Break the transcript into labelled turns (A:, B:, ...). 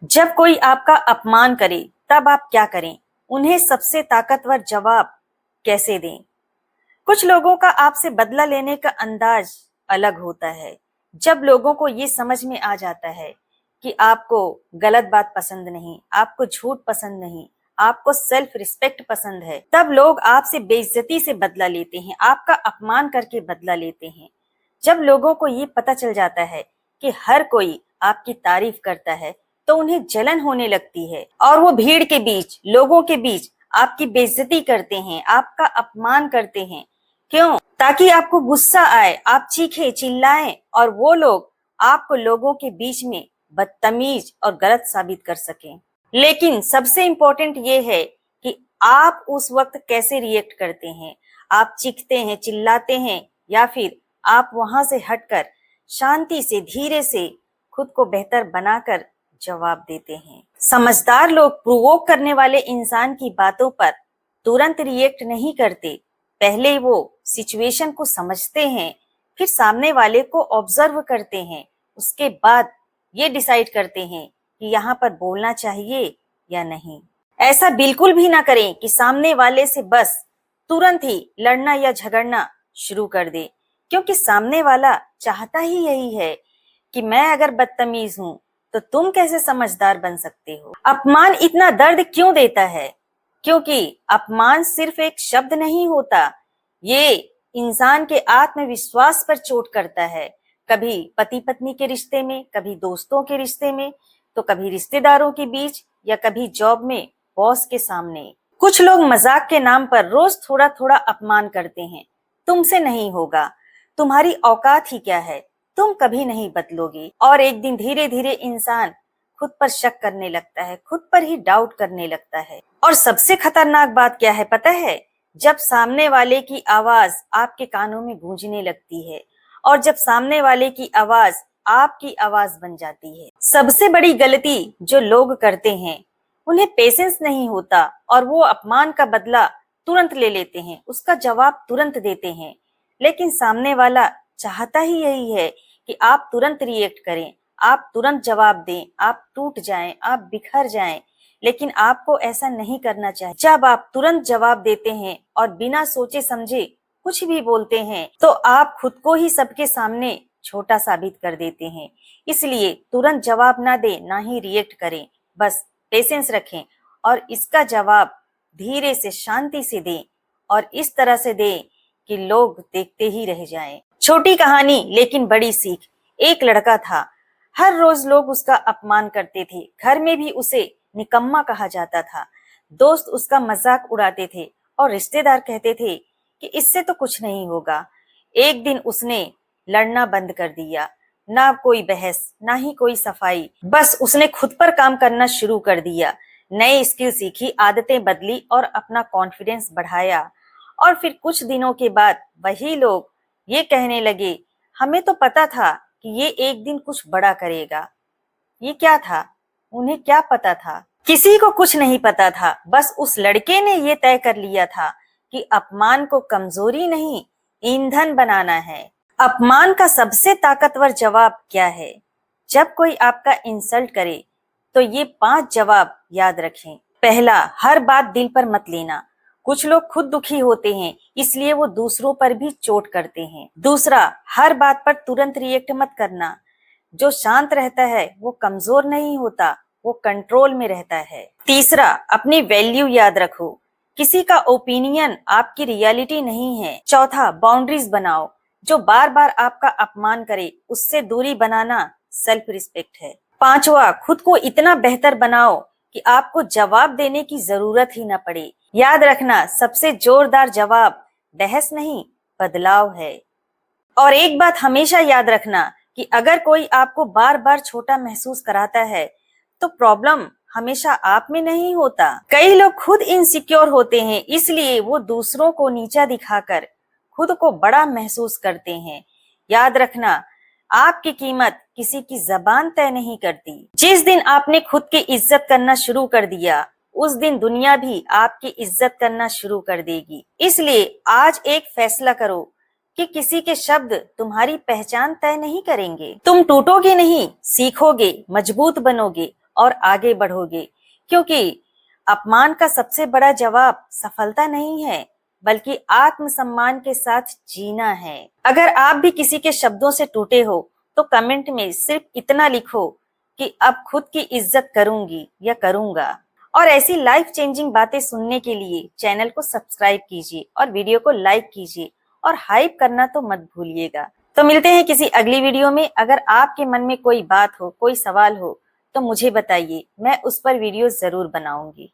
A: जब कोई आपका अपमान करे तब आप क्या करें? उन्हें सबसे ताकतवर जवाब कैसे दें? कुछ लोगों का आपसे बदला लेने का अंदाज अलग होता है। जब लोगों को ये समझ में आ जाता है कि आपको गलत बात पसंद नहीं, आपको झूठ पसंद नहीं, आपको सेल्फ रिस्पेक्ट पसंद है, तब लोग आपसे बेइज्जती से बदला लेते हैं, आपका अपमान करके बदला लेते हैं। जब लोगों को ये पता चल जाता है कि हर कोई आपकी तारीफ करता है, तो उन्हें जलन होने लगती है और वो भीड़ के बीच, लोगों के बीच आपकी बेइज्जती करते हैं, आपका अपमान करते हैं। क्यों? ताकि आपको गुस्सा आए, आप चीखें, चिल्लाएं और वो लोग आपको लोगों के बीच में बदतमीज और गलत साबित कर सकें। लेकिन सबसे इम्पोर्टेंट ये है कि आप उस वक्त कैसे रिएक्ट करते हैं। आप चीखते हैं, चिल्लाते हैं, या फिर आप वहां से हटकर शांति से, धीरे से खुद को बेहतर बनाकर जवाब देते हैं। समझदार लोग प्रोवोक करने वाले इंसान की बातों पर तुरंत रिएक्ट नहीं करते। पहले वो सिचुएशन को समझते हैं, फिर सामने वाले को ऑब्जर्व करते हैं, उसके बाद ये डिसाइड करते हैं कि यहाँ पर बोलना चाहिए या नहीं। ऐसा बिल्कुल भी ना करें कि सामने वाले से बस तुरंत ही लड़ना या झगड़ना शुरू कर दे, क्योंकि सामने वाला चाहता ही यही है कि मैं अगर बदतमीज हूं तो तुम कैसे समझदार बन सकते हो। अपमान इतना दर्द क्यों देता है? क्योंकि अपमान सिर्फ एक शब्द नहीं होता, ये इंसान के आत्मविश्वास पर चोट करता है। कभी पति पत्नी के रिश्ते में, कभी दोस्तों के रिश्ते में, तो कभी रिश्तेदारों के बीच, या कभी जॉब में बॉस के सामने। कुछ लोग मजाक के नाम पर रोज थोड़ा थोड़ा अपमान करते हैं। तुमसे नहीं होगा, तुम्हारी औकात ही क्या है, तुम कभी नहीं बदलोगी। और एक दिन धीरे धीरे इंसान खुद पर शक करने लगता है, खुद पर ही डाउट करने लगता है। और सबसे खतरनाक बात क्या है पता है? जब सामने वाले की आवाज आपके कानों में गूंजने लगती है, और जब सामने वाले की आवाज आपकी आवाज बन जाती है। सबसे बड़ी गलती जो लोग करते हैं, उन्हें पेशेंस नहीं होता और वो अपमान का बदला तुरंत ले लेते हैं, उसका जवाब तुरंत देते हैं। लेकिन सामने वाला चाहता ही यही है कि आप तुरंत रिएक्ट करें, आप तुरंत जवाब दें, आप टूट जाएं, आप बिखर जाएं। लेकिन आपको ऐसा नहीं करना चाहिए। जब आप तुरंत जवाब देते हैं और बिना सोचे समझे कुछ भी बोलते हैं, तो आप खुद को ही सबके सामने छोटा साबित कर देते हैं। इसलिए तुरंत जवाब ना दें, ना ही रिएक्ट करें, बस पेशेंस रखें और इसका जवाब धीरे से, शांति से दें, और इस तरह से दें कि लोग देखते ही रह जाएं। छोटी कहानी लेकिन बड़ी सीख। एक लड़का था, हर रोज लोग उसका अपमान करते थे, घर में भी उसे निकम्मा कहा जाता था। दोस्त उसका मजाक उड़ाते थे और रिश्तेदार कहते थे कि इससे तो कुछ नहीं होगा। एक दिन उसने लड़ना बंद कर दिया, ना कोई बहस, ना ही कोई सफाई, बस उसने खुद पर काम करना शुरू कर दिया। नई स्किल सीखी, आदतें बदली और अपना कॉन्फिडेंस बढ़ाया। और फिर कुछ दिनों के बाद वही लोग ये कहने लगे, हमें तो पता था कि ये एक दिन कुछ बड़ा करेगा। ये क्या था? उन्हें क्या पता था? किसी को कुछ नहीं पता था। बस उस लड़के ने ये तय कर लिया था कि अपमान को कमजोरी नहीं, ईंधन बनाना है। अपमान का सबसे ताकतवर जवाब क्या है? जब कोई आपका इंसल्ट करे तो ये 5 जवाब याद रखें। पहला, हर बात दिल पर मत लेना। कुछ लोग खुद दुखी होते हैं, इसलिए वो दूसरों पर भी चोट करते हैं। दूसरा, हर बात पर तुरंत रिएक्ट मत करना। जो शांत रहता है वो कमजोर नहीं होता, वो कंट्रोल में रहता है। तीसरा, अपनी वैल्यू याद रखो। किसी का ओपिनियन आपकी रियलिटी नहीं है। चौथा, बाउंड्रीज बनाओ। जो बार बार आपका अपमान करे उससे दूरी बनाना सेल्फ रिस्पेक्ट है। पांचवा, खुद को इतना बेहतर बनाओ कि आपको जवाब देने की जरूरत ही न पड़े। याद रखना, सबसे जोरदार जवाब बहस नहीं, बदलाव है। और एक बात हमेशा याद रखना कि अगर कोई आपको बार बार छोटा महसूस कराता है तो प्रॉब्लम हमेशा आप में नहीं होता। कई लोग खुद इनसिक्योर होते हैं, इसलिए वो दूसरों को नीचा दिखाकर खुद को बड़ा महसूस करते हैं। याद रखना, आपकी कीमत किसी की जबान तय नहीं करती। जिस दिन आपने खुद की इज्जत करना शुरू कर दिया, उस दिन दुनिया भी आपकी इज्जत करना शुरू कर देगी। इसलिए आज एक फैसला करो कि किसी के शब्द तुम्हारी पहचान तय नहीं करेंगे। तुम टूटोगे नहीं, सीखोगे, मजबूत बनोगे और आगे बढ़ोगे, क्योंकि अपमान का सबसे बड़ा जवाब सफलता नहीं है, बल्कि आत्मसम्मान के साथ जीना है। अगर आप भी किसी के शब्दों से टूटे हो तो कमेंट में सिर्फ इतना लिखो कि अब खुद की इज्जत करूंगी या करूंगा। और ऐसी लाइफ चेंजिंग बातें सुनने के लिए चैनल को सब्सक्राइब कीजिए और वीडियो को लाइक कीजिए और हाइप करना तो मत भूलिएगा। तो मिलते हैं किसी अगली वीडियो में। अगर आपके मन में कोई बात हो, कोई सवाल हो तो मुझे बताइए, मैं उस पर वीडियो जरूर बनाऊंगी।